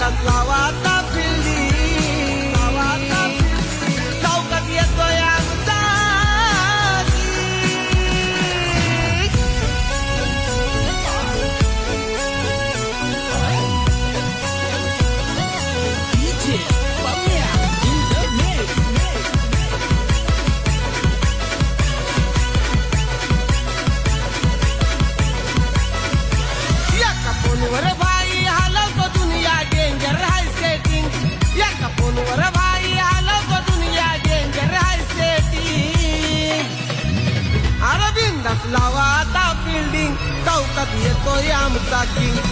बिंदास लावा आता फिल्डिंग, चौकात येतोय आमचा DJ Pamela in the mix. एका फोनवर भाई हलवतो दुनिया डेंजर हाय सेटिंग, एका फोनवर भाई हलवतो दुनिया डेंजर हाय सेटिंग. अरे बिंदास लावा आता फिल्डिंग, चौकात येतोय आमचा किंग.